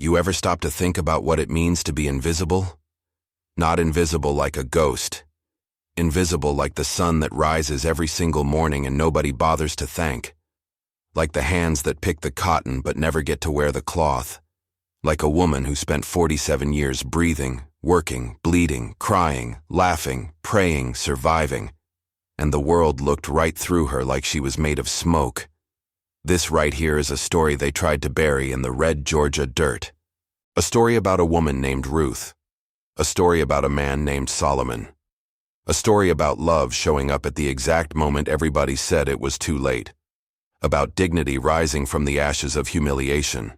You ever stop to think about what it means to be invisible? Not invisible like a ghost. Invisible like the sun that rises every single morning and nobody bothers to thank. Like the hands that pick the cotton but never get to wear the cloth. Like a woman who spent 47 years breathing, working, bleeding, crying, laughing, praying, surviving. And the world looked right through her like she was made of smoke. This right here is a story they tried to bury in the red Georgia dirt. A story about a woman named Ruth. A story about a man named Solomon. A story about love showing up at the exact moment everybody said it was too late. About dignity rising from the ashes of humiliation.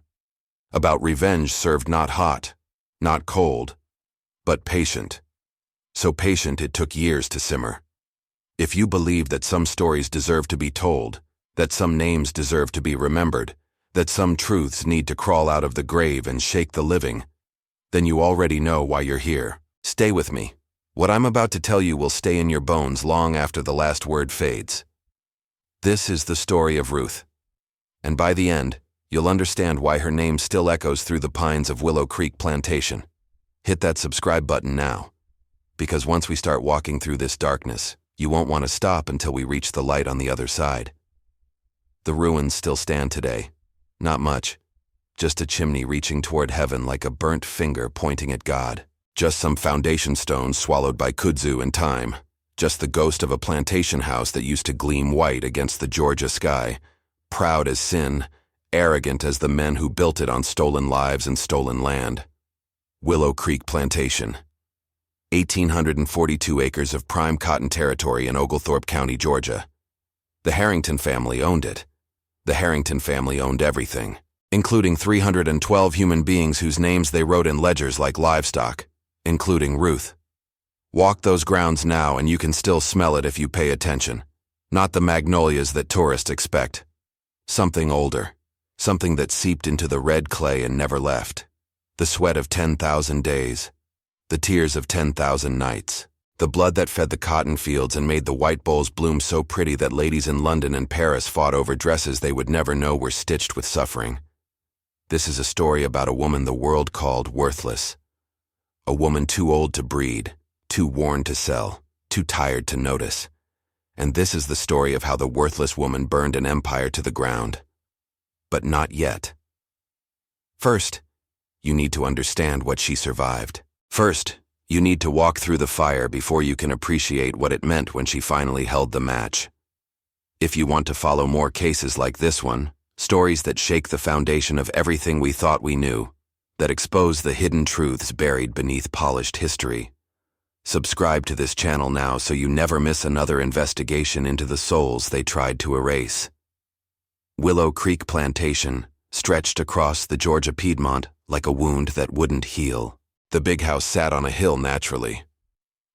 About revenge served not hot, not cold, but patient. So patient it took years to simmer. If you believe that some stories deserve to be told, that some names deserve to be remembered, that some truths need to crawl out of the grave and shake the living, then you already know why you're here. Stay with me. What I'm about to tell you will stay in your bones long after the last word fades. This is the story of Ruth. And by the end, you'll understand why her name still echoes through the pines of Willow Creek Plantation. Hit that subscribe button now, because once we start walking through this darkness, you won't want to stop until we reach the light on the other side. The ruins still stand today. Not much. Just a chimney reaching toward heaven like a burnt finger pointing at God. Just some foundation stones swallowed by kudzu and time. Just the ghost of a plantation house that used to gleam white against the Georgia sky. Proud as sin, arrogant as the men who built it on stolen lives and stolen land. Willow Creek Plantation. 1,842 acres of prime cotton territory in Oglethorpe County, Georgia. The Harrington family owned it. The Harrington family owned everything, including 312 human beings whose names they wrote in ledgers like livestock, including Ruth. Walk those grounds now and you can still smell it if you pay attention. Not the magnolias that tourists expect. Something older. Something that seeped into the red clay and never left. The sweat of 10,000 days. The tears of 10,000 nights. The blood that fed the cotton fields and made the white bowls bloom so pretty that ladies in London and Paris fought over dresses they would never know were stitched with suffering. This is a story about a woman the world called worthless. A woman too old to breed, too worn to sell, too tired to notice. And this is the story of how the worthless woman burned an empire to the ground. But not yet. First, you need to understand what she survived. First, you need to walk through the fire before you can appreciate what it meant when she finally held the match. If you want to follow more cases like this one, stories that shake the foundation of everything we thought we knew, that expose the hidden truths buried beneath polished history, subscribe to this channel now so you never miss another investigation into the souls they tried to erase. Willow Creek Plantation stretched across the Georgia Piedmont like a wound that wouldn't heal. The big house sat on a hill naturally.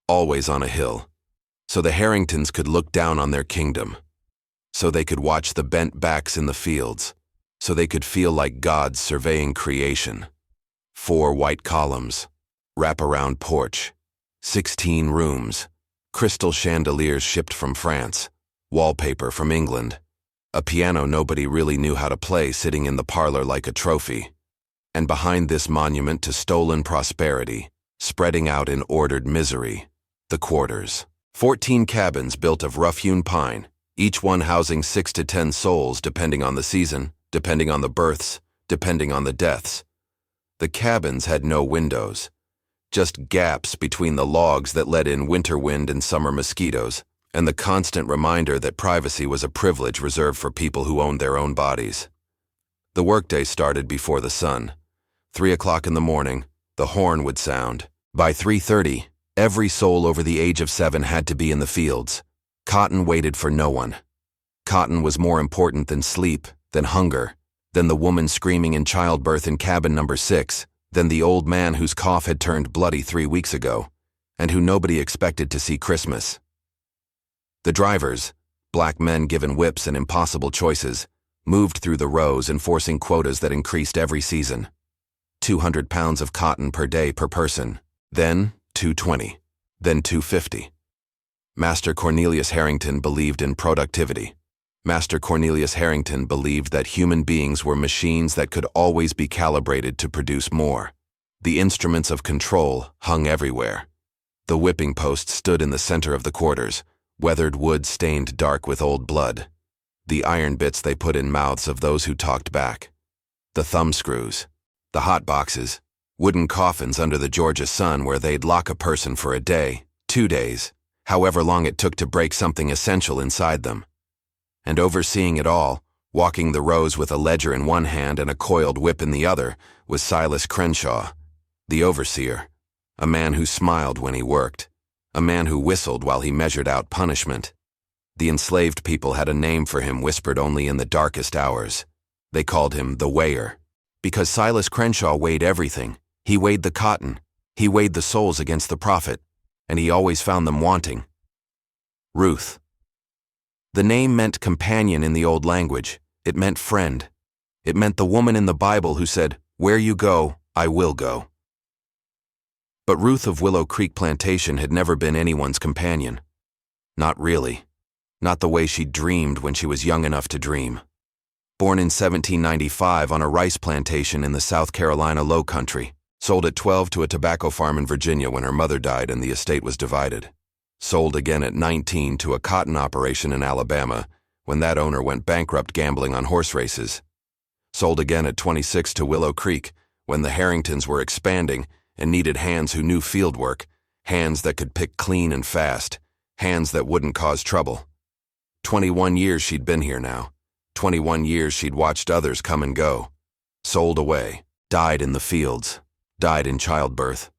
Always on a hill. So the Harringtons could look down on their kingdom. So they could watch the bent backs in the fields. So they could feel like gods surveying creation. 4 white columns. Wraparound porch. 16 rooms. Crystal chandeliers shipped from France. Wallpaper from England. A piano nobody really knew how to play sitting in the parlor like a trophy. And behind this monument to stolen prosperity, spreading out in ordered misery, the quarters. 14 cabins built of rough-hewn pine, each one housing 6 to 10 souls depending on the season, depending on the births, depending on the deaths. The cabins had no windows, just gaps between the logs that let in winter wind and summer mosquitoes, and the constant reminder that privacy was a privilege reserved for people who owned their own bodies. The workday started before the sun. 3 o'clock in the morning, the horn would sound. By 3:30, every soul over the age of 7 had to be in the fields. Cotton waited for no one. Cotton was more important than sleep, than hunger, than the woman screaming in childbirth in cabin number 6, than the old man whose cough had turned bloody 3 weeks ago, and who nobody expected to see Christmas. The drivers, black men given whips and impossible choices, moved through the rows enforcing quotas that increased every season. 200 pounds of cotton per day per person, then 220, then 250. Master Cornelius Harrington believed in productivity. Master Cornelius Harrington believed that human beings were machines that could always be calibrated to produce more. The instruments of control hung everywhere. The whipping post stood in the center of the quarters, weathered wood stained dark with old blood. The iron bits they put in mouths of those who talked back. The thumb screws. The hot boxes. Wooden coffins under the Georgia sun where they'd lock a person for a day, 2 days, however long it took to break something essential inside them. And overseeing it all, walking the rows with a ledger in one hand and a coiled whip in the other, was Silas Crenshaw, the overseer, a man who smiled when he worked, a man who whistled while he measured out punishment. The enslaved people had a name for him whispered only in the darkest hours. They called him the Weigher, because Silas Crenshaw weighed everything. He weighed the cotton, he weighed the souls against the profit, and he always found them wanting. Ruth. The name meant companion in the old language. It meant friend. It meant the woman in the Bible who said, "Where you go, I will go." But Ruth of Willow Creek Plantation had never been anyone's companion. Not really. Not the way she dreamed when she was young enough to dream. Born in 1795 on a rice plantation in the South Carolina Low Country, sold at 12 to a tobacco farm in Virginia when her mother died and the estate was divided. Sold again at 19 to a cotton operation in Alabama when that owner went bankrupt gambling on horse races. Sold again at 26 to Willow Creek when the Harringtons were expanding and needed hands who knew field work, hands that could pick clean and fast, hands that wouldn't cause trouble. 21 years she'd been here now. 21 years she'd watched others come and go. Sold away, died in the fields, died in childbirth,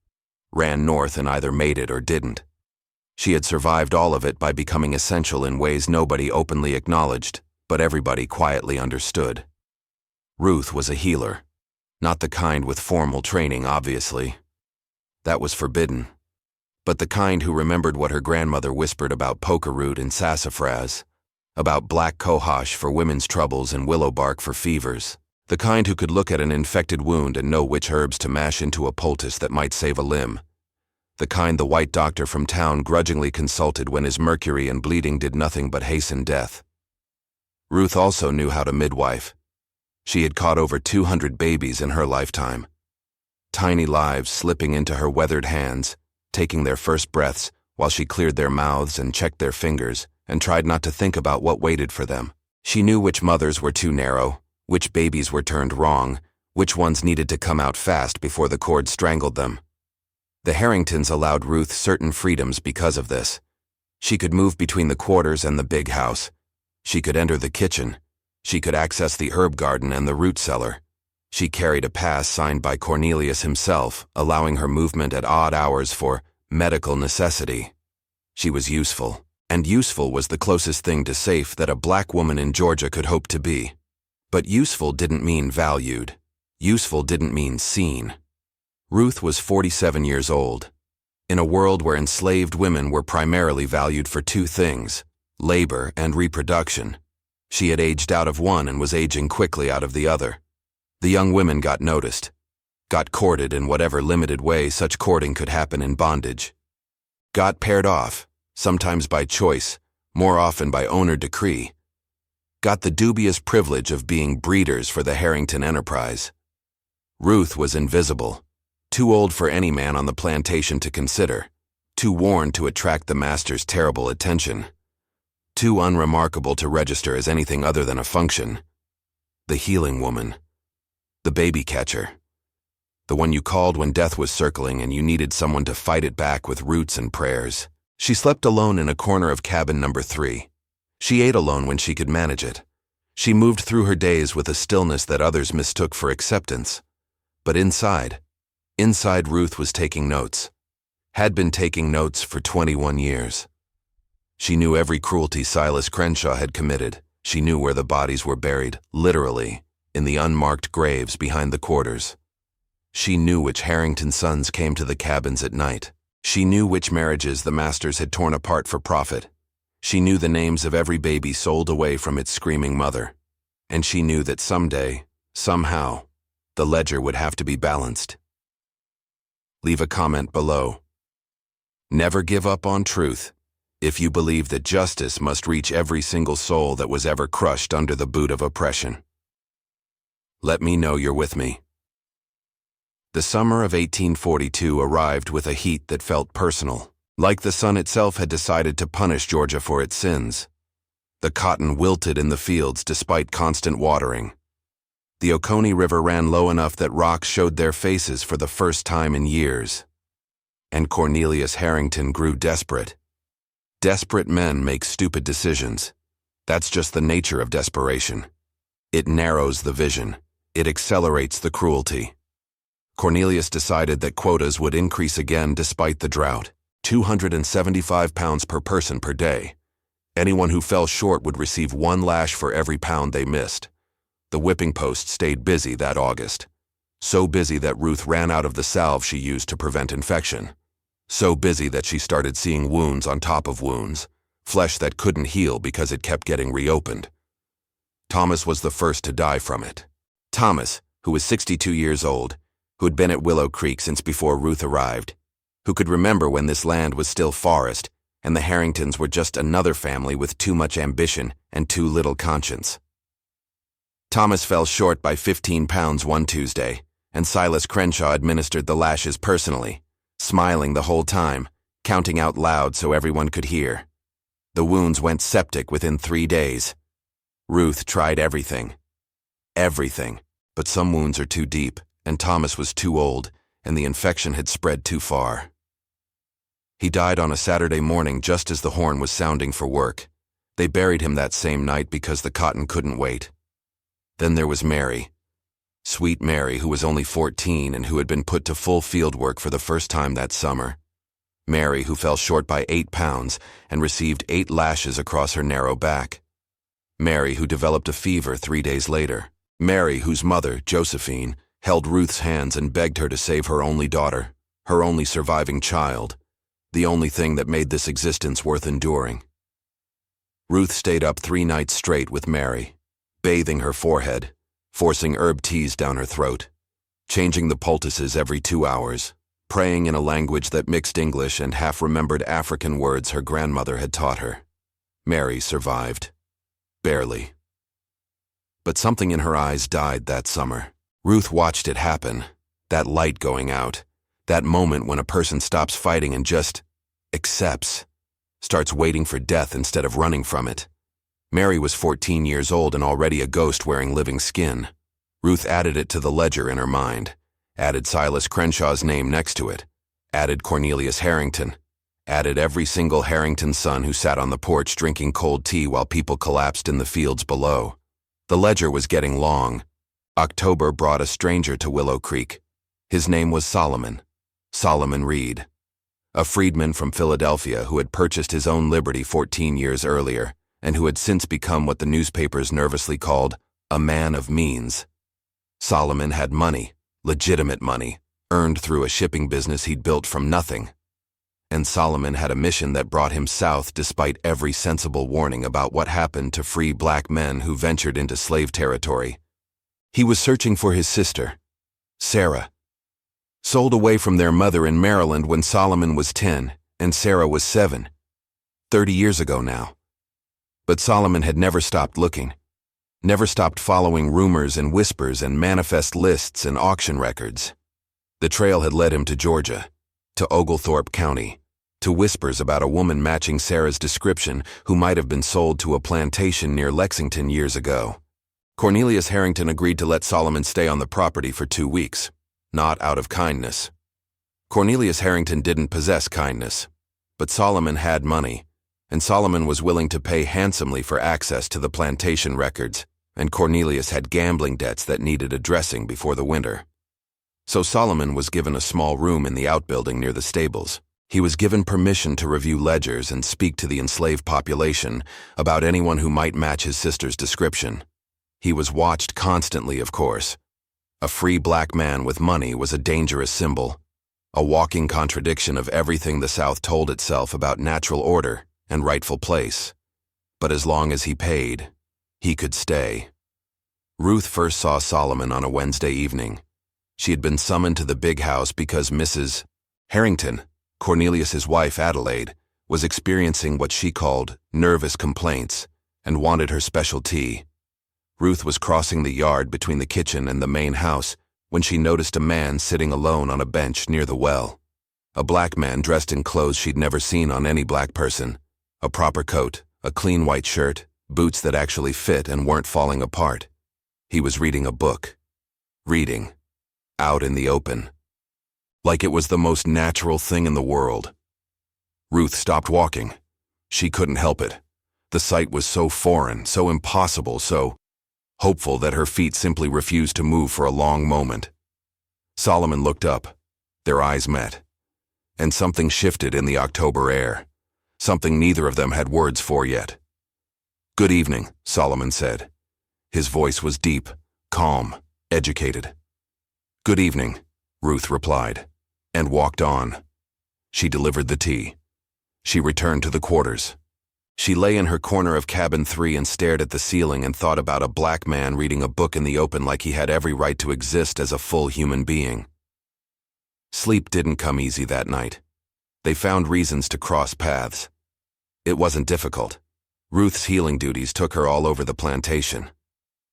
ran north and either made it or didn't. She had survived all of it by becoming essential in ways nobody openly acknowledged, but everybody quietly understood. Ruth was a healer. Not the kind with formal training, obviously. That was forbidden. But the kind who remembered what her grandmother whispered about poker root and sassafras, about black cohosh for women's troubles and willow bark for fevers, the kind who could look at an infected wound and know which herbs to mash into a poultice that might save a limb, the kind the white doctor from town grudgingly consulted when his mercury and bleeding did nothing but hasten death. Ruth also knew how to midwife. She had caught over 200 babies in her lifetime. Tiny lives slipping into her weathered hands, taking their first breaths while she cleared their mouths and checked their fingers and tried not to think about what waited for them. She knew which mothers were too narrow, which babies were turned wrong, which ones needed to come out fast before the cord strangled them. The Harringtons allowed Ruth certain freedoms because of this. She could move between the quarters and the big house. She could enter the kitchen. She could access the herb garden and the root cellar. She carried a pass signed by Cornelius himself, allowing her movement at odd hours for medical necessity. She was useful, and useful was the closest thing to safe that a black woman in Georgia could hope to be. But useful didn't mean valued. Useful didn't mean seen. Ruth was 47 years old. In a world where enslaved women were primarily valued for two things, labor and reproduction, she had aged out of one and was aging quickly out of the other. The young women got noticed, got courted in whatever limited way such courting could happen in bondage, got paired off, sometimes by choice, more often by owner decree, got the dubious privilege of being breeders for the Harrington enterprise. Ruth was invisible. Too old for any man on the plantation to consider, too worn to attract the master's terrible attention, too unremarkable to register as anything other than a function. The healing woman. The baby catcher. The one you called when death was circling and you needed someone to fight it back with roots and prayers. She slept alone in a corner of cabin number 3. She ate alone when she could manage it. She moved through her days with a stillness that others mistook for acceptance. But inside Ruth was taking notes. Had been taking notes for 21 years. She knew every cruelty Silas Crenshaw had committed. She knew where the bodies were buried, literally, in the unmarked graves behind the quarters. She knew which Harrington sons came to the cabins at night. She knew which marriages the masters had torn apart for profit. She knew the names of every baby sold away from its screaming mother. And she knew that someday, somehow, the ledger would have to be balanced. Leave a comment below. Never give up on truth. if you believe that justice must reach every single soul that was ever crushed under the boot of oppression. Let me know you're with me. The summer of 1842 arrived with a heat that felt personal, like the sun itself had decided to punish Georgia for its sins. The cotton wilted in the fields despite constant watering. The Oconee River ran low enough that rocks showed their faces for the first time in years. And Cornelius Harrington grew desperate. Desperate men make stupid decisions. That's just the nature of desperation. It narrows the vision. It accelerates the cruelty. Cornelius decided that quotas would increase again despite the drought, 275 pounds per person per day. Anyone who fell short would receive 1 lash for every pound they missed. The whipping post stayed busy that August. So busy that Ruth ran out of the salve she used to prevent infection. So busy that she started seeing wounds on top of wounds, flesh that couldn't heal because it kept getting reopened. Thomas was the first to die from it. Thomas, who was 62 years old, who had been at Willow Creek since before Ruth arrived, who could remember when this land was still forest and the Harringtons were just another family with too much ambition and too little conscience. Thomas fell short by 15 pounds one Tuesday, and Silas Crenshaw administered the lashes personally, smiling the whole time, counting out loud so everyone could hear. The wounds went septic within 3 days. Ruth tried everything. Everything, but some wounds are too deep, and Thomas was too old, and the infection had spread too far. He died on a Saturday morning just as the horn was sounding for work. They buried him that same night because the cotton couldn't wait. Then there was Mary. Sweet Mary, who was only 14 and who had been put to full field work for the first time that summer. Mary, who fell short by 8 pounds and received 8 lashes across her narrow back. Mary, who developed a fever 3 days later. Mary, whose mother, Josephine, held Ruth's hands and begged her to save her only daughter, her only surviving child, the only thing that made this existence worth enduring. Ruth stayed up 3 nights straight with Mary, bathing her forehead, forcing herb teas down her throat, changing the poultices every 2 hours, praying in a language that mixed English and half-remembered African words her grandmother had taught her. Mary survived. Barely. But something in her eyes died that summer. Ruth watched it happen, that light going out, that moment when a person stops fighting and just accepts, starts waiting for death instead of running from it. Mary was 14 years old and already a ghost wearing living skin. Ruth added it to the ledger in her mind, added Silas Crenshaw's name next to it, added Cornelius Harrington, added every single Harrington son who sat on the porch drinking cold tea while people collapsed in the fields below. The ledger was getting long. October brought a stranger to Willow Creek. His name was Solomon Reed, a freedman from Philadelphia who had purchased his own liberty 14 years earlier and who had since become what the newspapers nervously called a man of means. Solomon had money, legitimate money, earned through a shipping business he'd built from nothing. And Solomon had a mission that brought him south despite every sensible warning about what happened to free black men who ventured into slave territory. He was searching for his sister, Sarah. Sold away from their mother in Maryland when Solomon was 10 and Sarah was 7. 30 years ago now. But Solomon had never stopped looking, never stopped following rumors and whispers and manifest lists and auction records. The trail had led him to Georgia, to Oglethorpe County, to whispers about a woman matching Sarah's description who might have been sold to a plantation near Lexington years ago. Cornelius Harrington agreed to let Solomon stay on the property for 2 weeks, not out of kindness. Cornelius Harrington didn't possess kindness, but Solomon had money, and Solomon was willing to pay handsomely for access to the plantation records, and Cornelius had gambling debts that needed addressing before the winter. So Solomon was given a small room in the outbuilding near the stables. He was given permission to review ledgers and speak to the enslaved population about anyone who might match his sister's description. He was watched constantly, of course. A free black man with money was a dangerous symbol, a walking contradiction of everything the South told itself about natural order and rightful place. But as long as he paid, he could stay. Ruth first saw Solomon on a Wednesday evening. She had been summoned to the big house because Mrs. Harrington, Cornelius's wife Adelaide, was experiencing what she called nervous complaints and wanted her special tea. Ruth was crossing the yard between the kitchen and the main house when she noticed a man sitting alone on a bench near the well. A black man dressed in clothes she'd never seen on any black person. A proper coat, a clean white shirt, boots that actually fit and weren't falling apart. He was reading a book. Reading. Out in the open. Like it was the most natural thing in the world. Ruth stopped walking. She couldn't help it. The sight was so foreign, so impossible, so hopeful that her feet simply refused to move for a long moment. Solomon looked up. Their eyes met. And something shifted in the October air. Something neither of them had words for yet. "Good evening," Solomon said. His voice was deep, calm, educated. "Good evening," Ruth replied, and walked on. She delivered the tea. She returned to the quarters. She lay in her corner of cabin 3 and stared at the ceiling and thought about a black man reading a book in the open like he had every right to exist as a full human being. Sleep didn't come easy that night. They found reasons to cross paths. It wasn't difficult. Ruth's healing duties took her all over the plantation.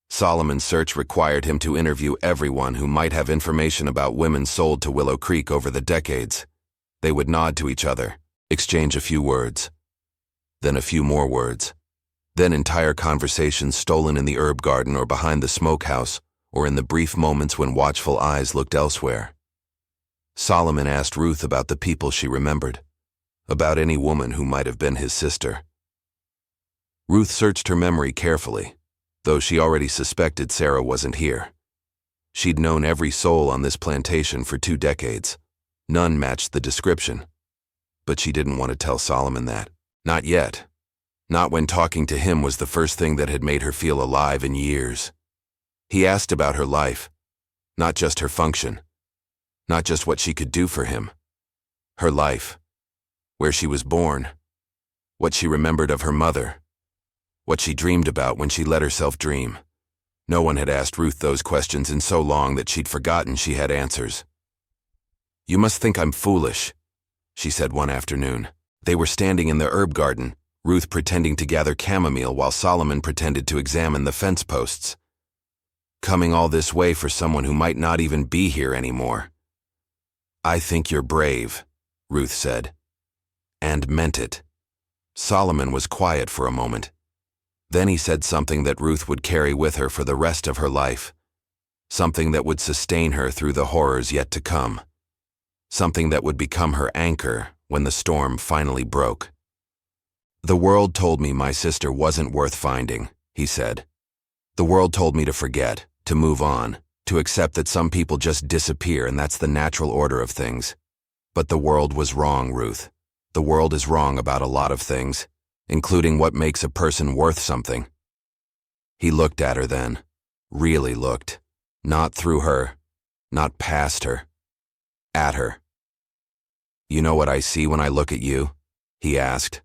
Solomon's search required him to interview everyone who might have information about women sold to Willow Creek over the decades. They would nod to each other, exchange a few words. Then a few more words. Then entire conversations stolen in the herb garden or behind the smokehouse, or in the brief moments when watchful eyes looked elsewhere. Solomon asked Ruth about the people she remembered, about any woman who might have been his sister. Ruth searched her memory carefully, though she already suspected Sarah wasn't here. She'd known every soul on this plantation for 2 decades. None matched the description. But she didn't want to tell Solomon that. Not yet. Not when talking to him was the first thing that had made her feel alive in years. He asked about her life, not just her function, not just what she could do for him. Her life. Where she was born. What she remembered of her mother. What she dreamed about when she let herself dream. No one had asked Ruth those questions in so long that she'd forgotten she had answers. "You must think I'm foolish," she said one afternoon. They were standing in the herb garden, Ruth pretending to gather chamomile while Solomon pretended to examine the fence posts. "Coming all this way for someone who might not even be here anymore." "I think you're brave," Ruth said. And meant it. Solomon was quiet for a moment. Then he said something that Ruth would carry with her for the rest of her life. Something that would sustain her through the horrors yet to come. Something that would become her anchor when the storm finally broke. "The world told me my sister wasn't worth finding," he said. "The world told me to forget, to move on, to accept that some people just disappear and that's the natural order of things. But the world was wrong, Ruth. The world is wrong about a lot of things, including what makes a person worth something." He looked at her then, really looked, not through her, not past her, at her. "You know what I see when I look at you?" he asked.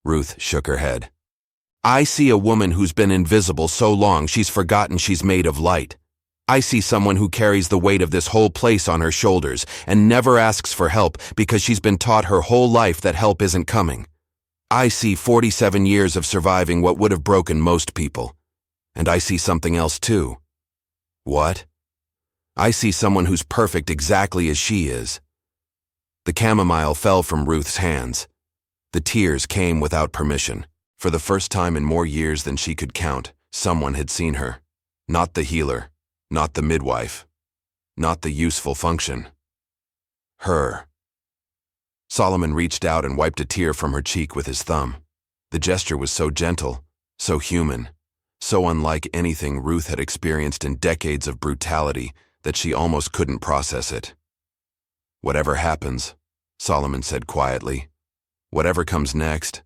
Ruth shook her head. "I see a woman who's been invisible so long she's forgotten she's made of light. I see someone who carries the weight of this whole place on her shoulders and never asks for help because she's been taught her whole life that help isn't coming. I see 47 years of surviving what would have broken most people. And I see something else too." "What?" "I see someone who's perfect exactly as she is." The chamomile fell from Ruth's hands. The tears came without permission. For the first time in more years than she could count, someone had seen her. Not the healer, not the midwife, not the useful function. Her. Solomon reached out and wiped a tear from her cheek with his thumb. The gesture was so gentle, so human, so unlike anything Ruth had experienced in decades of brutality that she almost couldn't process it. "Whatever happens," Solomon said quietly, "whatever comes next,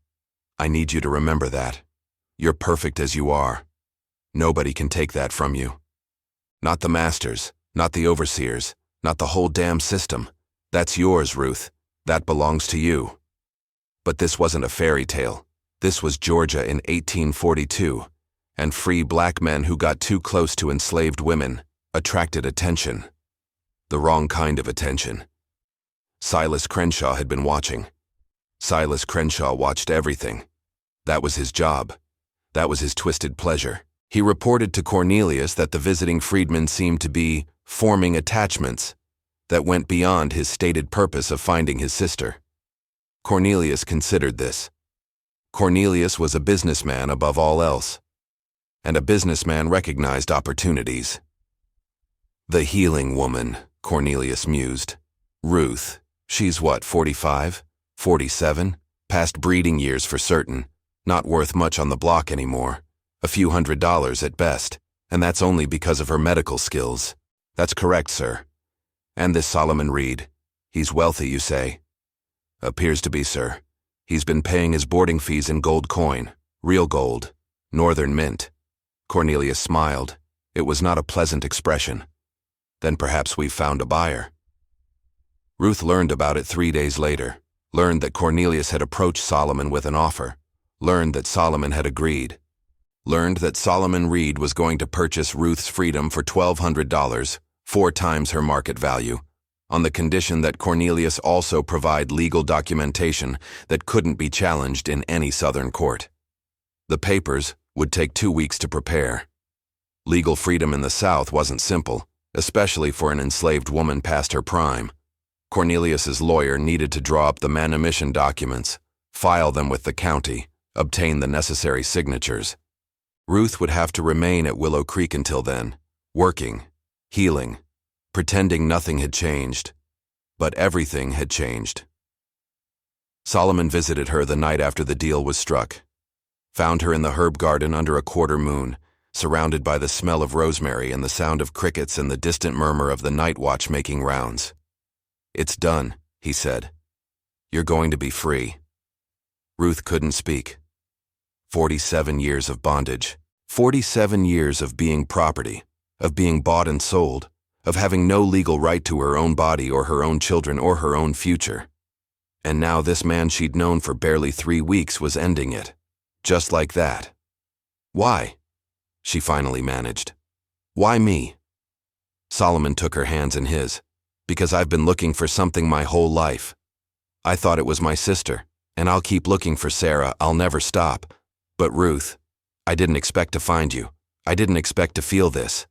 I need you to remember that. You're perfect as you are. Nobody can take that from you. Not the masters, not the overseers, not the whole damn system. That's yours, Ruth. That belongs to you." But this wasn't a fairy tale. This was Georgia in 1842, and free black men who got too close to enslaved women attracted attention. The wrong kind of attention. Silas Crenshaw had been watching. Silas Crenshaw watched everything. That was his job. That was his twisted pleasure. He reported to Cornelius that the visiting freedmen seemed to be forming attachments that went beyond his stated purpose of finding his sister. Cornelius considered this. Cornelius was a businessman above all else, and a businessman recognized opportunities. The healing woman, Cornelius mused. Ruth, she's what, 45? 47? Past breeding years for certain, not worth much on the block anymore. A few $100s at best, and that's only because of her medical skills. That's correct, sir. And this Solomon Reed, he's wealthy, you say? Appears to be, sir. He's been paying his boarding fees in gold coin, real gold, Northern Mint. Cornelius smiled. It was not a pleasant expression. Then perhaps we've found a buyer. Ruth learned about it 3 days later, learned that Cornelius had approached Solomon with an offer, learned that Solomon had agreed, learned that Solomon Reed was going to purchase Ruth's freedom for $1,200, 4 times her market value, on the condition that Cornelius also provide legal documentation that couldn't be challenged in any Southern court. The papers would take 2 weeks to prepare. Legal freedom in the South wasn't simple, especially for an enslaved woman past her prime. Cornelius's lawyer needed to draw up the manumission documents, file them with the county, obtain the necessary signatures. Ruth would have to remain at Willow Creek until then, working, healing, pretending nothing had changed. But everything had changed. Solomon visited her the night after the deal was struck, found her in the herb garden under a quarter moon, surrounded by the smell of rosemary and the sound of crickets and the distant murmur of the night watch making rounds. It's done, he said. You're going to be free. Ruth couldn't speak. 47 years of bondage. 47 years of being property, of being bought and sold, of having no legal right to her own body or her own children or her own future. And now this man she'd known for barely 3 weeks was ending it. Just like that. Why? She finally managed. Why me? Solomon took her hands in his. Because I've been looking for something my whole life. I thought it was my sister, and I'll keep looking for Sarah, I'll never stop. But Ruth, I didn't expect to find you. I didn't expect to feel this.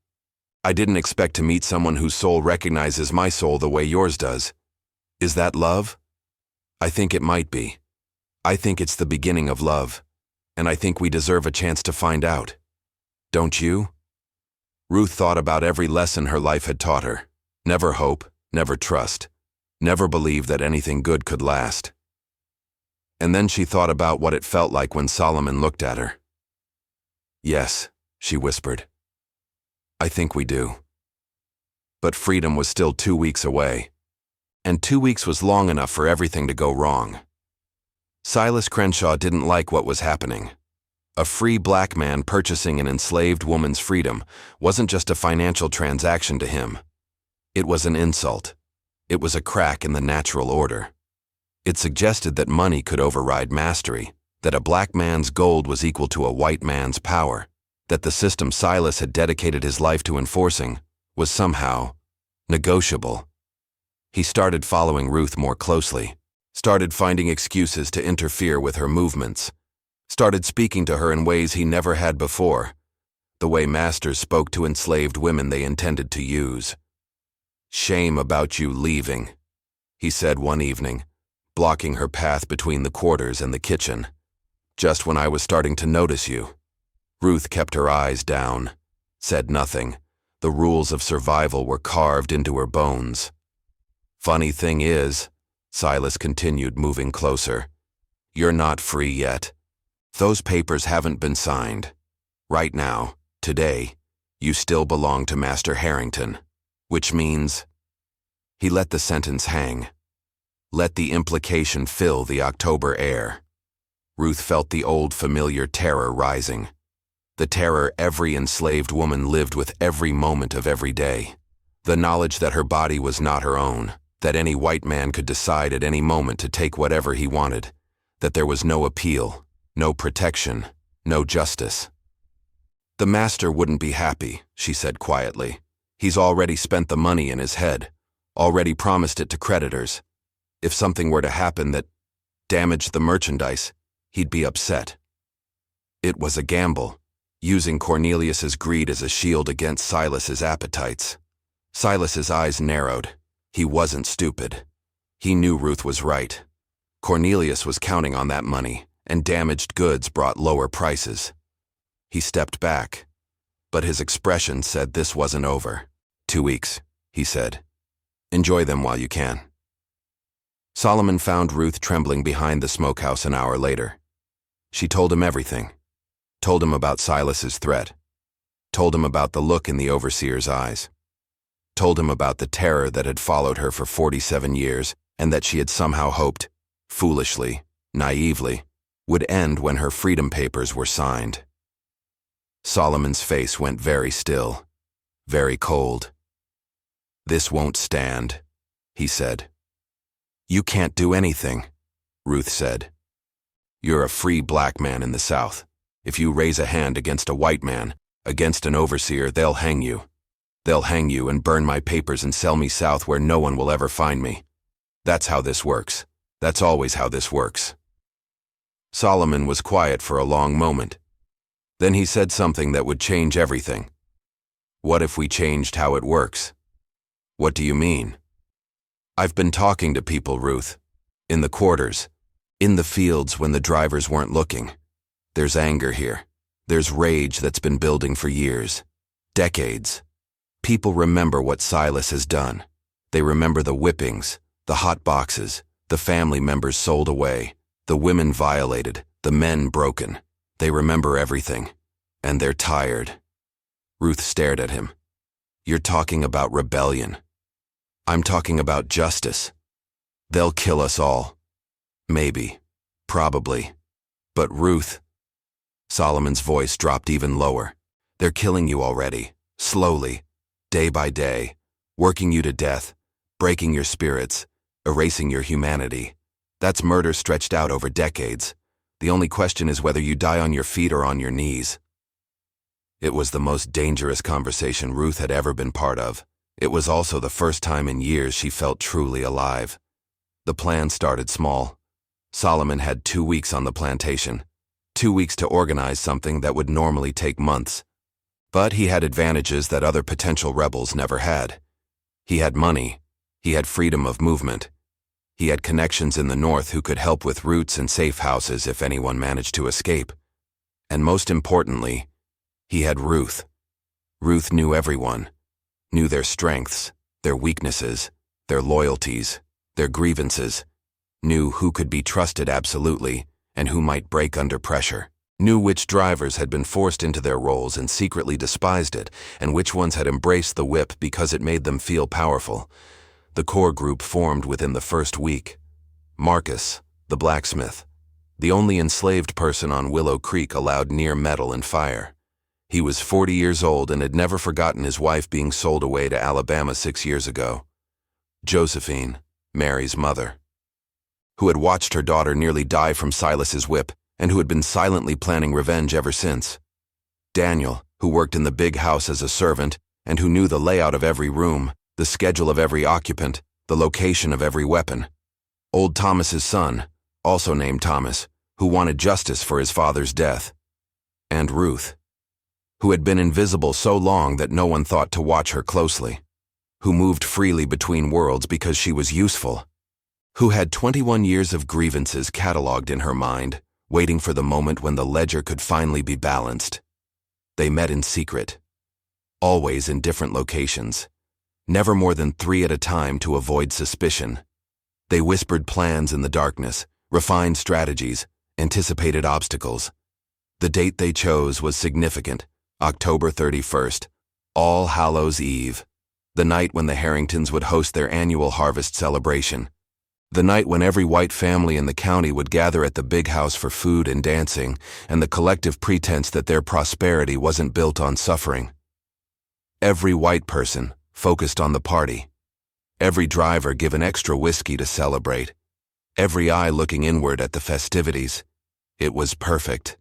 I didn't expect to meet someone whose soul recognizes my soul the way yours does. Is that love? I think it might be. I think it's the beginning of love, and I think we deserve a chance to find out. Don't you? Ruth thought about every lesson her life had taught her. Never hope. Never trust, never believe that anything good could last. And then she thought about what it felt like when Solomon looked at her. Yes, she whispered. I think we do. But freedom was still 2 weeks away, and 2 weeks was long enough for everything to go wrong. Silas Crenshaw didn't like what was happening. A free black man purchasing an enslaved woman's freedom wasn't just a financial transaction to him. It was an insult. It was a crack in the natural order. It suggested that money could override mastery, that a black man's gold was equal to a white man's power, that the system Silas had dedicated his life to enforcing was somehow negotiable. He started following Ruth more closely, started finding excuses to interfere with her movements, started speaking to her in ways he never had before, the way masters spoke to enslaved women they intended to use. Shame about you leaving, he said one evening, blocking her path between the quarters and the kitchen. Just when I was starting to notice you. Ruth kept her eyes down, said nothing. The rules of survival were carved into her bones. Funny thing is, Silas continued, moving closer, you're not free yet. Those papers haven't been signed. Right now, today, you still belong to Master Harrington. Which means, he let the sentence hang. Let the implication fill the October air. Ruth felt the old familiar terror rising. The terror every enslaved woman lived with every moment of every day. The knowledge that her body was not her own, that any white man could decide at any moment to take whatever he wanted, that there was no appeal, no protection, no justice. The master wouldn't be happy, she said quietly. He's already spent the money in his head, already promised it to creditors. If something were to happen that damaged the merchandise, he'd be upset. It was a gamble, using Cornelius's greed as a shield against Silas's appetites. Silas's eyes narrowed. He wasn't stupid. He knew Ruth was right. Cornelius was counting on that money, and damaged goods brought lower prices. He stepped back, but his expression said this wasn't over. 2 weeks, he said. Enjoy them while you can. Solomon found Ruth trembling behind the smokehouse an hour later. She told him everything. Told him about Silas's threat. Told him about the look in the overseer's eyes. Told him about the terror that had followed her for 47 years and that she had somehow hoped, foolishly, naively, would end when her freedom papers were signed. Solomon's face went very still, very cold. "This won't stand," he said. "You can't do anything," Ruth said. "You're a free black man in the South. If you raise a hand against a white man, against an overseer, they'll hang you. They'll hang you and burn my papers and sell me south where no one will ever find me. That's how this works. That's always how this works." Solomon was quiet for a long moment. Then he said something that would change everything. "What if we changed how it works?" "What do you mean?" "I've been talking to people, Ruth. In the quarters. In the fields when the drivers weren't looking. There's anger here. There's rage that's been building for years. Decades. People remember what Silas has done. They remember the whippings, the hot boxes, the family members sold away, the women violated, the men broken. They remember everything. And they're tired." Ruth stared at him. "You're talking about rebellion. I'm talking about justice. They'll kill us all. Maybe. Probably. But Ruth..." Solomon's voice dropped even lower. "They're killing you already. Slowly. Day by day. Working you to death. Breaking your spirits. Erasing your humanity. That's murder stretched out over decades. The only question is whether you die on your feet or on your knees." It was the most dangerous conversation Ruth had ever been part of. It was also the first time in years she felt truly alive. The plan started small. Solomon had 2 weeks on the plantation. 2 weeks to organize something that would normally take months. But he had advantages that other potential rebels never had. He had money. He had freedom of movement. He had connections in the north who could help with routes and safe houses if anyone managed to escape. And most importantly, he had Ruth. Ruth knew everyone, knew their strengths, their weaknesses, their loyalties, their grievances, knew who could be trusted absolutely and who might break under pressure, knew which drivers had been forced into their roles and secretly despised it, and which ones had embraced the whip because it made them feel powerful. The core group formed within the first week. Marcus, the blacksmith, the only enslaved person on Willow Creek allowed near metal and fire. He was 40 years old and had never forgotten his wife being sold away to Alabama 6 years ago. Josephine, Mary's mother, who had watched her daughter nearly die from Silas's whip and who had been silently planning revenge ever since. Daniel, who worked in the big house as a servant and who knew the layout of every room, the schedule of every occupant, the location of every weapon. Old Thomas's son, also named Thomas, who wanted justice for his father's death. And Ruth, who had been invisible so long that no one thought to watch her closely, who moved freely between worlds because she was useful, who had 21 years of grievances cataloged in her mind, waiting for the moment when the ledger could finally be balanced. They met in secret, always in different locations. Never more than 3 at a time to avoid suspicion. They whispered plans in the darkness, refined strategies, anticipated obstacles. The date they chose was significant, October 31st, All Hallows' Eve, the night when the Harringtons would host their annual harvest celebration, the night when every white family in the county would gather at the big house for food and dancing, and the collective pretense that their prosperity wasn't built on suffering. Every white person focused on the party. Every driver given extra whiskey to celebrate. Every eye looking inward at the festivities. It was perfect.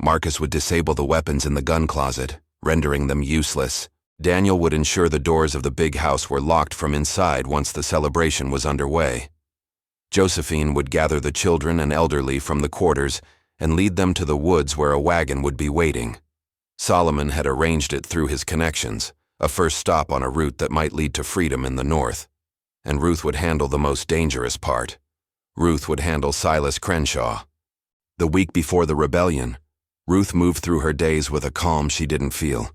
Marcus would disable the weapons in the gun closet, rendering them useless. Daniel would ensure the doors of the big house were locked from inside once the celebration was underway. Josephine would gather the children and elderly from the quarters and lead them to the woods where a wagon would be waiting. Solomon had arranged it through his connections, a first stop on a route that might lead to freedom in the north. And Ruth would handle the most dangerous part. Ruth would handle Silas Crenshaw. The week before the rebellion, Ruth moved through her days with a calm she didn't feel.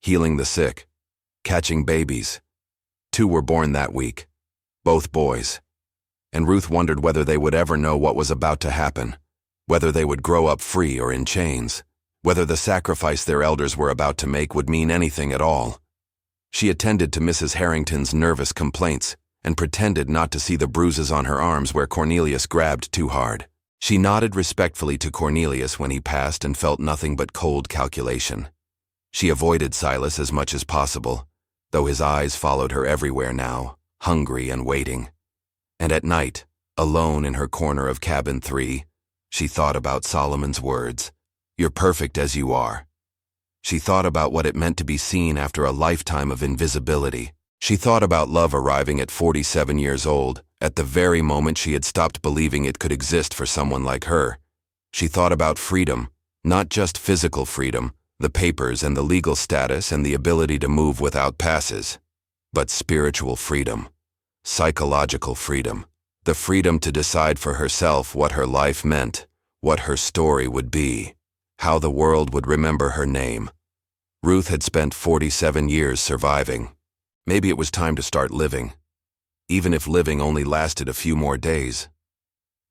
Healing the sick, catching babies. 2 were born that week, both boys. And Ruth wondered whether they would ever know what was about to happen, whether they would grow up free or in chains, whether the sacrifice their elders were about to make would mean anything at all. She attended to Mrs. Harrington's nervous complaints and pretended not to see the bruises on her arms where Cornelius grabbed too hard. She nodded respectfully to Cornelius when he passed and felt nothing but cold calculation. She avoided Silas as much as possible, though his eyes followed her everywhere now, hungry and waiting. And at night, alone in her corner of cabin 3, she thought about Solomon's words, "You're perfect as you are." She thought about what it meant to be seen after a lifetime of invisibility. She thought about love arriving at 47 years old, at the very moment she had stopped believing it could exist for someone like her. She thought about freedom, not just physical freedom, the papers and the legal status and the ability to move without passes, but spiritual freedom, psychological freedom, the freedom to decide for herself what her life meant, what her story would be, how the world would remember her name. Ruth had spent 47 years surviving. Maybe it was time to start living, even if living only lasted a few more days.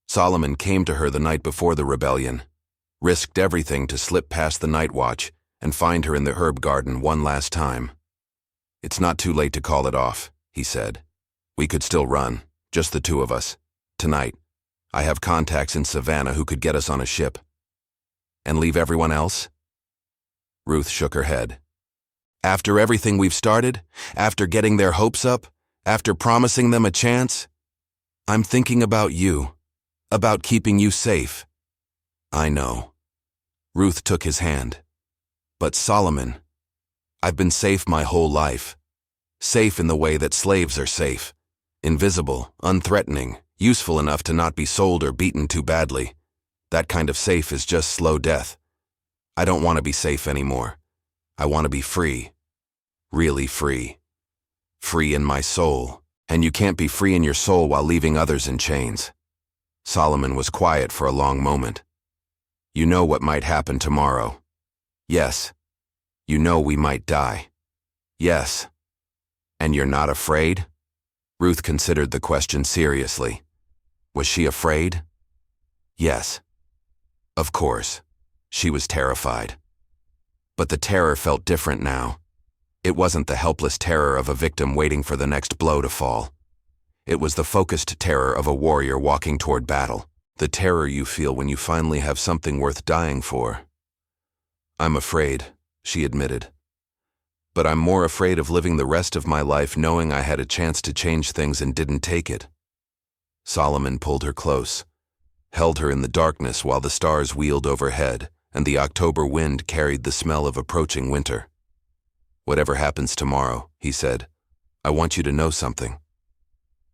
Solomon came to her the night before the rebellion, risked everything to slip past the night watch and find her in the herb garden one last time. "It's not too late to call it off," he said. "We could still run, just the 2 of us. Tonight, I have contacts in Savannah who could get us on a ship." "And leave everyone else?" Ruth shook her head. "After everything we've started, after getting their hopes up, after promising them a chance, I'm thinking about you, about keeping you safe." "I know." Ruth took his hand. "But Solomon, I've been safe my whole life. Safe in the way that slaves are safe. Invisible, unthreatening, useful enough to not be sold or beaten too badly. That kind of safe is just slow death. I don't want to be safe anymore. I want to be free. Really free. Free in my soul. And you can't be free in your soul while leaving others in chains." Solomon was quiet for a long moment. "You know what might happen tomorrow." "Yes." "You know we might die." "Yes." "And you're not afraid?" Ruth considered the question seriously. Was she afraid? Yes. Of course. She was terrified. But the terror felt different now. It wasn't the helpless terror of a victim waiting for the next blow to fall. It was the focused terror of a warrior walking toward battle, the terror you feel when you finally have something worth dying for. "I'm afraid," she admitted. "But I'm more afraid of living the rest of my life knowing I had a chance to change things and didn't take it." Solomon pulled her close, held her in the darkness while the stars wheeled overhead and the October wind carried the smell of approaching winter. "Whatever happens tomorrow," he said, "I want you to know something."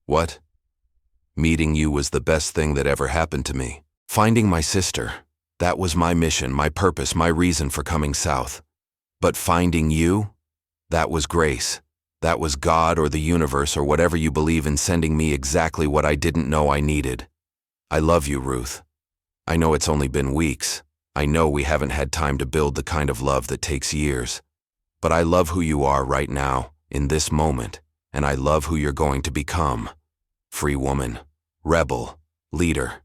"What?" "Meeting you was the best thing that ever happened to me. Finding my sister, that was my mission, my purpose, my reason for coming south. But finding you, that was grace. That was God or the universe or whatever you believe in sending me exactly what I didn't know I needed. I love you, Ruth. I know it's only been weeks. I know we haven't had time to build the kind of love that takes years. But I love who you are right now, in this moment, and I love who you're going to become. Free woman, rebel, leader,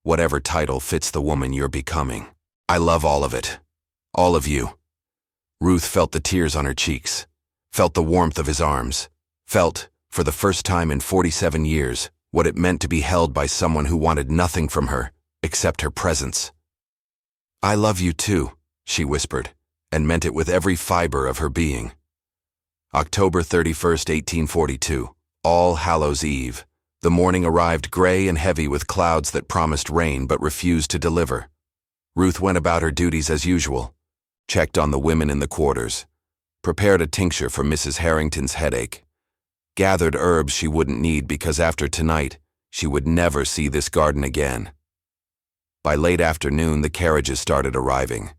whatever title fits the woman you're becoming. I love all of it. All of you." Ruth felt the tears on her cheeks, felt the warmth of his arms, felt, for the first time in 47 years, what it meant to be held by someone who wanted nothing from her except her presence. "I love you too," she whispered, and meant it with every fiber of her being. October 31st, 1842, All Hallows' Eve. The morning arrived gray and heavy with clouds that promised rain but refused to deliver. Ruth went about her duties as usual, checked on the women in the quarters, prepared a tincture for Mrs. Harrington's headache, gathered herbs she wouldn't need because after tonight, She would never see this garden again. By late afternoon, the carriages started arriving.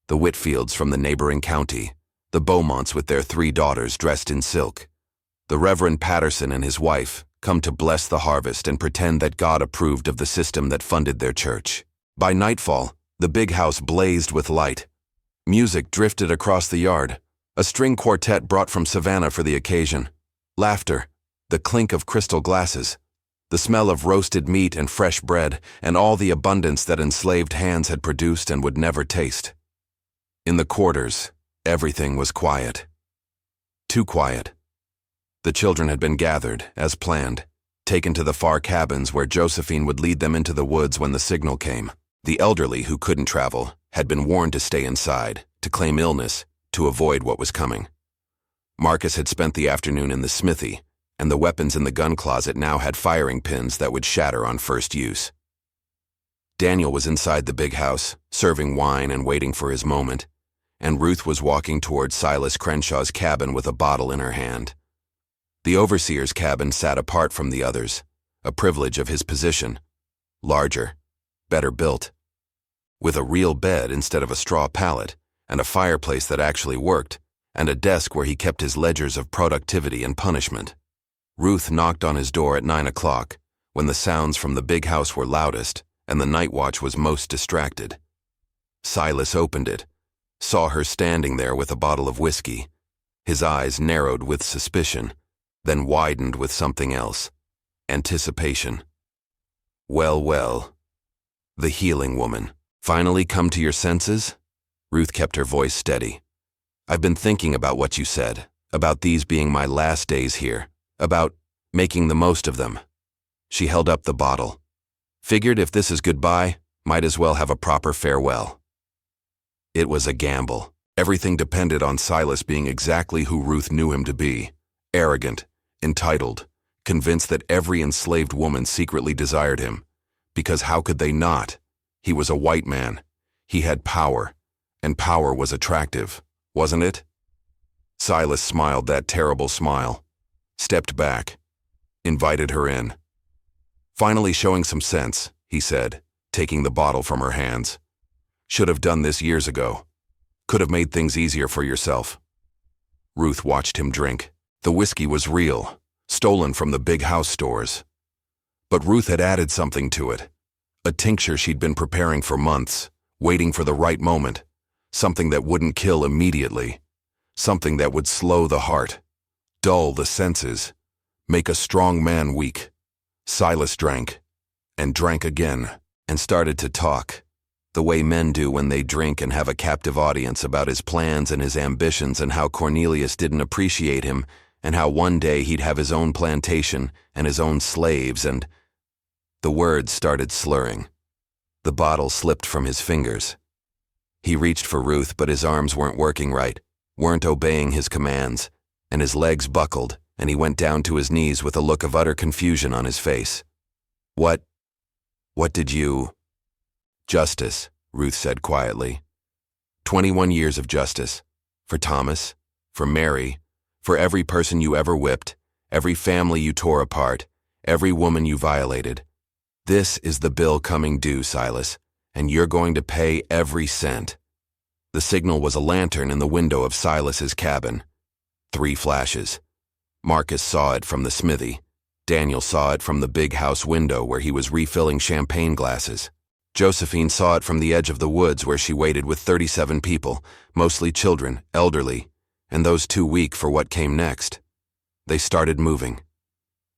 The Whitfields from the neighboring county, the Beaumonts with their 3 daughters dressed in silk, the Reverend Patterson and his wife, come to bless the harvest and pretend that God approved of the system that funded their church. By nightfall, the big house blazed with light. Music drifted across the yard, a string quartet brought from Savannah for the occasion. Laughter, the clink of crystal glasses, the smell of roasted meat and fresh bread, and all the abundance that enslaved hands had produced and would never taste. In the quarters, everything was quiet. Too quiet. The children had been gathered, as planned, taken to the far cabins where Josephine would lead them into the woods when the signal came. The elderly who couldn't travel had been warned to stay inside, to claim illness, to avoid what was coming. Marcus had spent the afternoon in the smithy, and the weapons in the gun closet now had firing pins that would shatter on first use. Daniel was inside the big house, serving wine and waiting for his moment, and Ruth was walking toward Silas Crenshaw's cabin with a bottle in her hand. The overseer's cabin sat apart from the others, a privilege of his position, larger, better built, with a real bed instead of a straw pallet, and a fireplace that actually worked, and a desk where he kept his ledgers of productivity and punishment. Ruth knocked on his door at 9 o'clock, when the sounds from the big house were loudest and the night watch was most distracted. Silas opened it, saw her standing there with a bottle of whiskey. His eyes narrowed with suspicion, then widened with something else, anticipation. Well, well. The healing woman. Finally come to your senses? Ruth kept her voice steady. I've been thinking about what you said, about these being my last days here, about making the most of them. She held up the bottle. Figured if this is goodbye, might as well have a proper farewell. It was a gamble. Everything depended on Silas being exactly who Ruth knew him to be. Arrogant, entitled, convinced that every enslaved woman secretly desired him. Because how could they not? He was a white man. He had power, and power was attractive, wasn't it? Silas smiled that terrible smile, stepped back, invited her in. Finally showing some sense, he said, taking the bottle from her hands. Should have done this years ago. Could have made things easier for yourself. Ruth watched him drink. The whiskey was real, stolen from the big house stores. But Ruth had added something to it. A tincture she'd been preparing for months, waiting for the right moment. Something that wouldn't kill immediately. Something that would slow the heart, dull the senses, make a strong man weak. Silas drank, and drank again, and started to talk, the way men do when they drink and have a captive audience about his plans and his ambitions and how Cornelius didn't appreciate him and how one day he'd have his own plantation and his own slaves and... The words started slurring. The bottle slipped from his fingers. He reached for Ruth, but his arms weren't working right, weren't obeying his commands, and his legs buckled, and he went down to his knees with a look of utter confusion on his face. What did you... Justice, Ruth said quietly. 21 years of justice. For Thomas, for Mary, for every person you ever whipped, every family you tore apart, every woman you violated. This is the bill coming due, Silas, and you're going to pay every cent. The signal was a lantern in the window of Silas's cabin. 3 flashes. Marcus saw it from the smithy. Daniel saw it from the big house window where he was refilling champagne glasses. Josephine saw it from the edge of the woods where she waited with 37 people, mostly children, elderly, and those too weak for what came next. They started moving.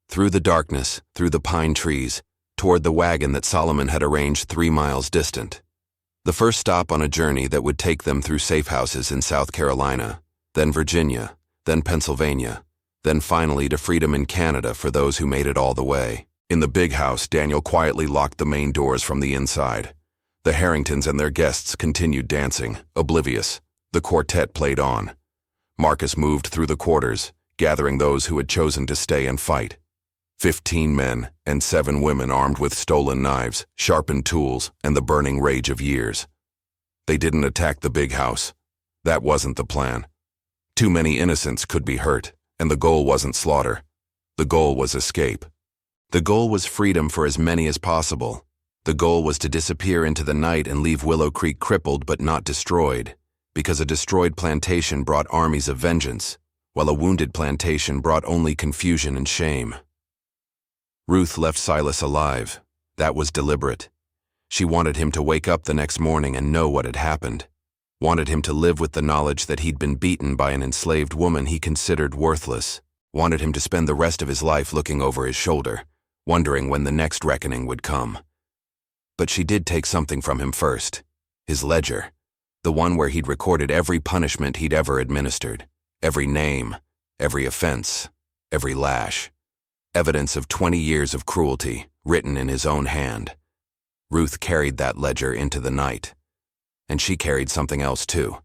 Through the darkness, through the pine trees, toward the wagon that Solomon had arranged 3 miles distant. The first stop on a journey that would take them through safe houses in South Carolina, then Virginia, then Pennsylvania, then finally to freedom in Canada for those who made it all the way. In the big house, Daniel quietly locked the main doors from the inside. The Harringtons and their guests continued dancing, oblivious. The quartet played on. Marcus moved through the quarters, gathering those who had chosen to stay and fight. 15 men and 7 women armed with stolen knives, sharpened tools, and the burning rage of years. They didn't attack the big house. That wasn't the plan. Too many innocents could be hurt, and the goal wasn't slaughter. The goal was escape. The goal was freedom for as many as possible. The goal was to disappear into the night and leave Willow Creek crippled but not destroyed, because a destroyed plantation brought armies of vengeance, while a wounded plantation brought only confusion and shame. Ruth left Silas alive. That was deliberate. She wanted him to wake up the next morning and know what had happened. Wanted him to live with the knowledge that he'd been beaten by an enslaved woman he considered worthless. Wanted him to spend the rest of his life looking over his shoulder, wondering when the next reckoning would come. But she did take something from him first. His ledger. The one where he'd recorded every punishment he'd ever administered. Every name, every offense, every lash. Evidence of 20 years of cruelty, written in his own hand. Ruth carried that ledger into the night. And she carried something else too.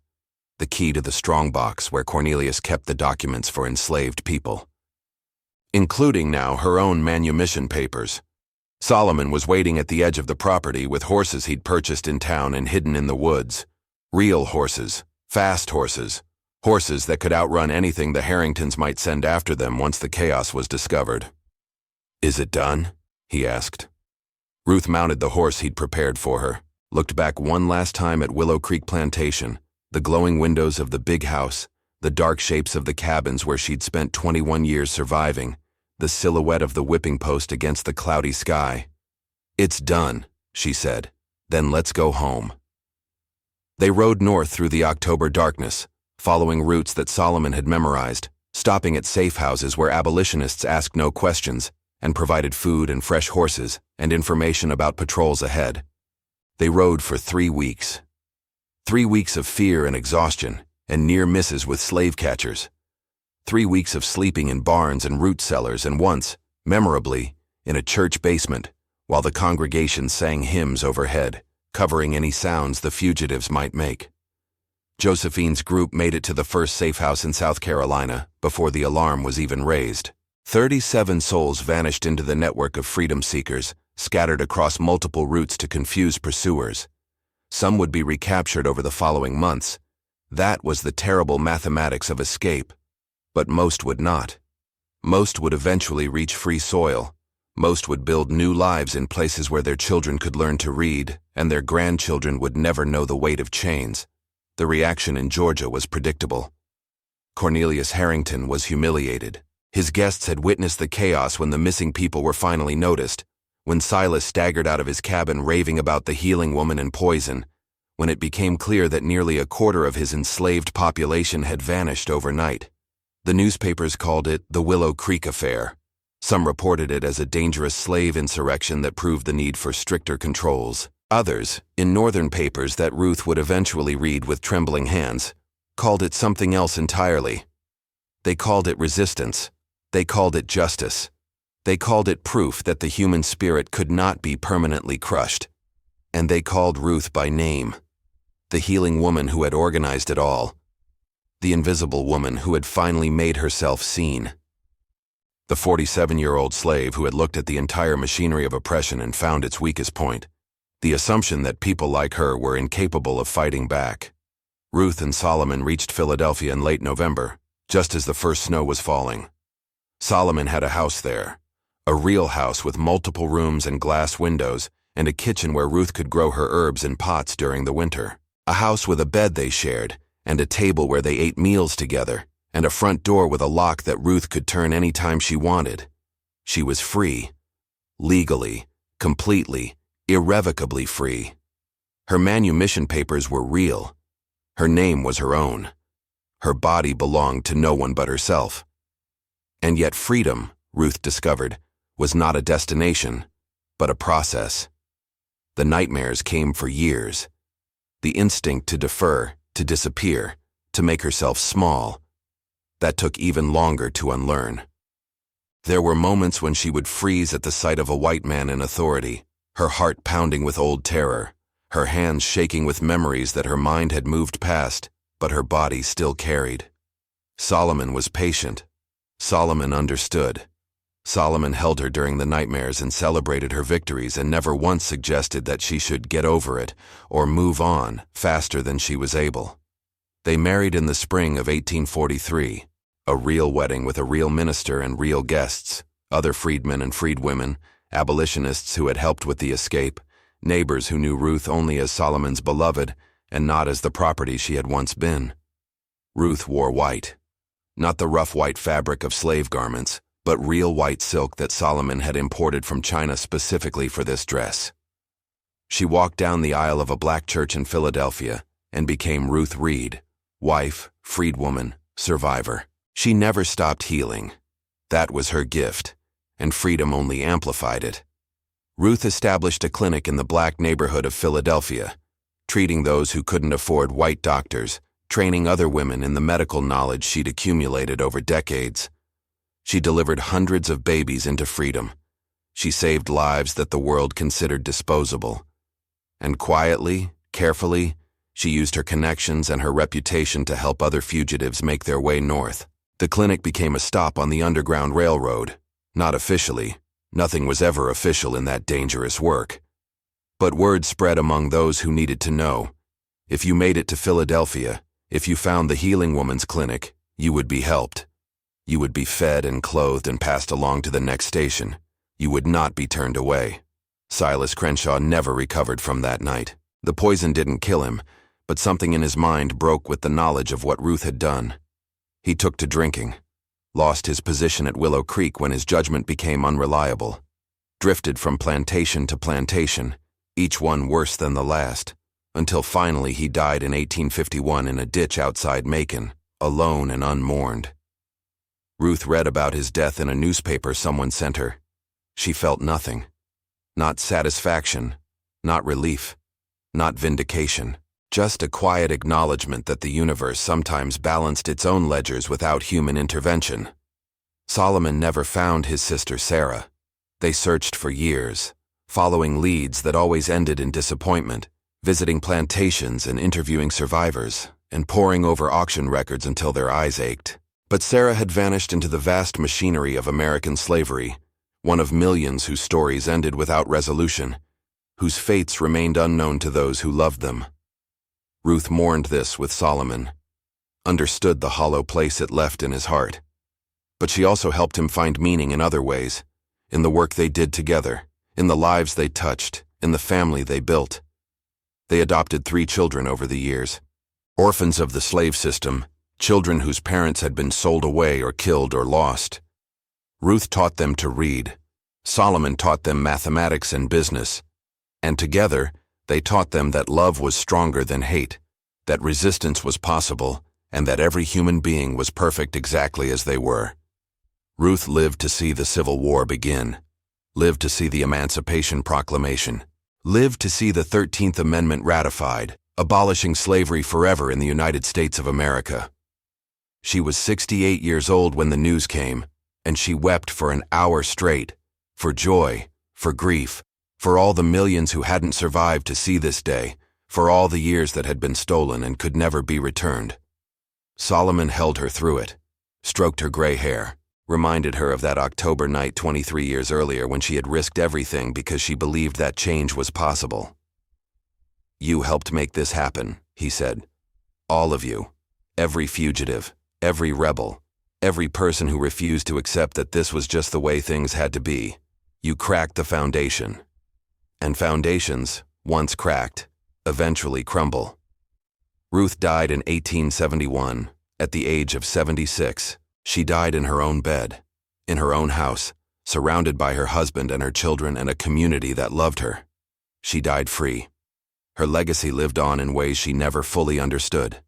The key to the strongbox where Cornelius kept the documents for enslaved people. Including now her own manumission papers. Solomon was waiting at the edge of the property with horses he'd purchased in town and hidden in the woods. Real horses, fast horses, horses that could outrun anything the Harringtons might send after them once the chaos was discovered. "Is it done?" he asked. Ruth mounted the horse he'd prepared for her, looked back one last time at Willow Creek Plantation, the glowing windows of the big house, the dark shapes of the cabins where she'd spent 21 years surviving, the silhouette of the whipping post against the cloudy sky. "It's done," she said. "Then let's go home." They rode north through the October darkness, following routes that Solomon had memorized, stopping at safe houses where abolitionists asked no questions and provided food and fresh horses and information about patrols ahead. They rode for 3 weeks. 3 weeks of fear and exhaustion and near misses with slave catchers. 3 weeks of sleeping in barns and root cellars and once, memorably, in a church basement while the congregation sang hymns overhead, covering any sounds the fugitives might make. Josephine's group made it to the first safe house in South Carolina before the alarm was even raised. 37 souls vanished into the network of freedom seekers, scattered across multiple routes to confuse pursuers. Some would be recaptured over the following months. That was the terrible mathematics of escape. But most would not. Most would eventually reach free soil. Most would build new lives in places where their children could learn to read, and their grandchildren would never know the weight of chains. The reaction in Georgia was predictable. Cornelius Harrington was humiliated. His guests had witnessed the chaos when the missing people were finally noticed, when Silas staggered out of his cabin raving about the healing woman and poison, when it became clear that nearly a quarter of his enslaved population had vanished overnight. The newspapers called it the Willow Creek Affair. Some reported it as a dangerous slave insurrection that proved the need for stricter controls. Others, in northern papers that Ruth would eventually read with trembling hands, called it something else entirely. They called it resistance. They called it justice. They called it proof that the human spirit could not be permanently crushed. And they called Ruth by name. The healing woman who had organized it all. The invisible woman who had finally made herself seen. The 47-year-old slave who had looked at the entire machinery of oppression and found its weakest point. The assumption that people like her were incapable of fighting back. Ruth and Solomon reached Philadelphia in late November, just as the first snow was falling. Solomon had a house there, a real house with multiple rooms and glass windows, and a kitchen where Ruth could grow her herbs in pots during the winter. A house with a bed they shared, and a table where they ate meals together, and a front door with a lock that Ruth could turn any time she wanted. She was free. Legally, completely, irrevocably free. Her manumission papers were real. Her name was her own. Her body belonged to no one but herself. And yet freedom, Ruth discovered, was not a destination, but a process. The nightmares came for years. The instinct to defer, to disappear, to make herself small. That took even longer to unlearn. There were moments when she would freeze at the sight of a white man in authority, her heart pounding with old terror, her hands shaking with memories that her mind had moved past, but her body still carried. Solomon was patient. Solomon understood. Solomon held her during the nightmares and celebrated her victories and never once suggested that she should get over it or move on faster than she was able. They married in the spring of 1843, a real wedding with a real minister and real guests, Other freedmen and freedwomen, abolitionists who had helped with the escape, neighbors who knew Ruth only as Solomon's beloved and not as the property she had once been. Ruth wore white. Not the rough white fabric of slave garments, but real white silk that Solomon had imported from China specifically for this dress. She walked down the aisle of a black church in Philadelphia and became Ruth Reed, wife, freedwoman, survivor. She never stopped healing. That was her gift, and freedom only amplified it. Ruth established a clinic in the black neighborhood of Philadelphia, treating those who couldn't afford white doctors, training other women in the medical knowledge she'd accumulated over decades. She delivered hundreds of babies into freedom. She saved lives that the world considered disposable. And quietly, carefully, she used her connections and her reputation to help other fugitives make their way north. The clinic became a stop on the Underground Railroad. Not officially. Nothing was ever official in that dangerous work. But word spread among those who needed to know. If you made it to Philadelphia, if you found the Healing Woman's Clinic, you would be helped. You would be fed and clothed and passed along to the next station. You would not be turned away. Silas Crenshaw never recovered from that night. The poison didn't kill him, but something in his mind broke with the knowledge of what Ruth had done. He took to drinking, lost his position at Willow Creek when his judgment became unreliable, drifted from plantation to plantation, each one worse than the last, until finally he died in 1851 in a ditch outside Macon, alone and unmourned. Ruth read about his death in a newspaper someone sent her. She felt nothing. Not satisfaction, not relief, not vindication. Just a quiet acknowledgement that the universe sometimes balanced its own ledgers without human intervention. Solomon never found his sister Sarah. They searched for years, following leads that always ended in disappointment, visiting plantations and interviewing survivors, and poring over auction records until their eyes ached. But Sarah had vanished into the vast machinery of American slavery, one of millions whose stories ended without resolution, whose fates remained unknown to those who loved them. Ruth mourned this with Solomon, understood the hollow place it left in his heart. But she also helped him find meaning in other ways, in the work they did together, in the lives they touched, in the family they built. They adopted 3 children over the years, orphans of the slave system, children whose parents had been sold away or killed or lost. Ruth taught them to read. Solomon taught them mathematics and business. And together, they taught them that love was stronger than hate, that resistance was possible, and that every human being was perfect exactly as they were. Ruth lived to see the Civil War begin, lived to see the Emancipation Proclamation, lived to see the 13th Amendment ratified, abolishing slavery forever in the United States of America. She was 68 years old when the news came, and she wept for an hour straight, for joy, for grief, for all the millions who hadn't survived to see this day, for all the years that had been stolen and could never be returned. Solomon held her through it, stroked her gray hair, reminded her of that October night 23 years earlier when she had risked everything because she believed that change was possible. "You helped make this happen," he said. "All of you. Every fugitive, every rebel, every person who refused to accept that this was just the way things had to be. You cracked the foundation. And foundations, once cracked, eventually crumble." Ruth died in 1871, at the age of 76. She died in her own bed, in her own house, surrounded by her husband and her children and a community that loved her. She died free. Her legacy lived on in ways she never fully understood.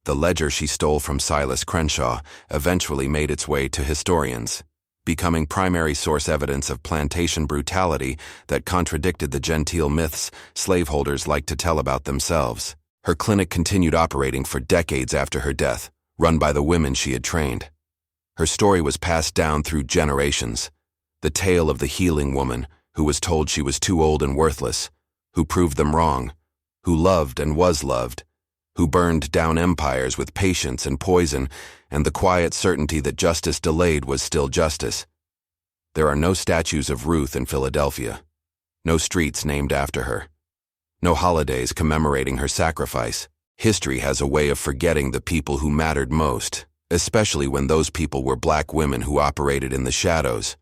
The ledger she stole from Silas Crenshaw eventually made its way to historians, becoming primary source evidence of plantation brutality that contradicted the genteel myths slaveholders liked to tell about themselves. Her clinic continued operating for decades after her death, run by the women she had trained. Her story was passed down through generations, the tale of the healing woman who was told she was too old and worthless, who proved them wrong, who loved and was loved, who burned down empires with patience and poison, and the quiet certainty that justice delayed was still justice. There are no statues of Ruth in Philadelphia, no streets named after her, no holidays commemorating her sacrifice. History has a way of forgetting the people who mattered most, especially when those people were black women who operated in the shadows,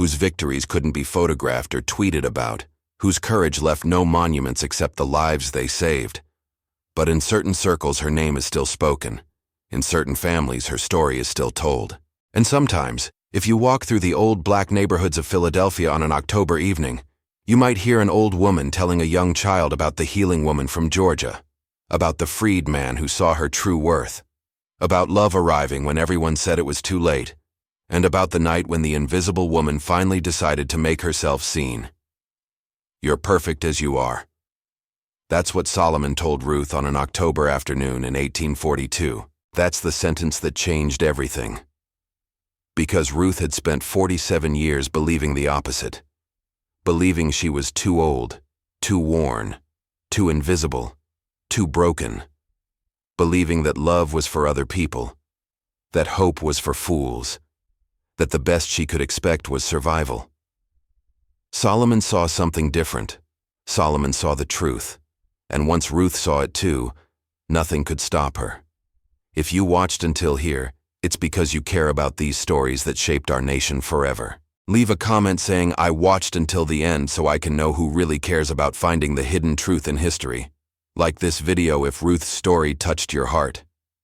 whose victories couldn't be photographed or tweeted about, whose courage left no monuments except the lives they saved. But in certain circles her name is still spoken. In certain families her story is still told. And sometimes, if you walk through the old black neighborhoods of Philadelphia on an October evening, you might hear an old woman telling a young child about the healing woman from Georgia, about the freed man who saw her true worth, about love arriving when everyone said it was too late, and about the night when the invisible woman finally decided to make herself seen. You're perfect as you are. That's what Solomon told Ruth on an October afternoon in 1842. That's the sentence that changed everything. Because Ruth had spent 47 years believing the opposite. Believing she was too old, too worn, too invisible, too broken. Believing that love was for other people, that hope was for fools, that the best she could expect was survival. Solomon saw something different. Solomon saw the truth. And once Ruth saw it too, nothing could stop her. If you watched until here, it's because you care about these stories that shaped our nation forever. Leave a comment saying, "I watched until the end so I can know who really cares about finding the hidden truth in history." Like this video if Ruth's story touched your heart.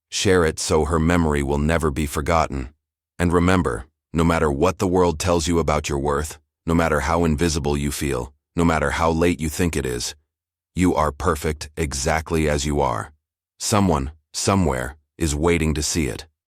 Share it so her memory will never be forgotten. And remember, no matter what the world tells you about your worth, no matter how invisible you feel, no matter how late you think it is, you are perfect exactly as you are. Someone, somewhere, is waiting to see it.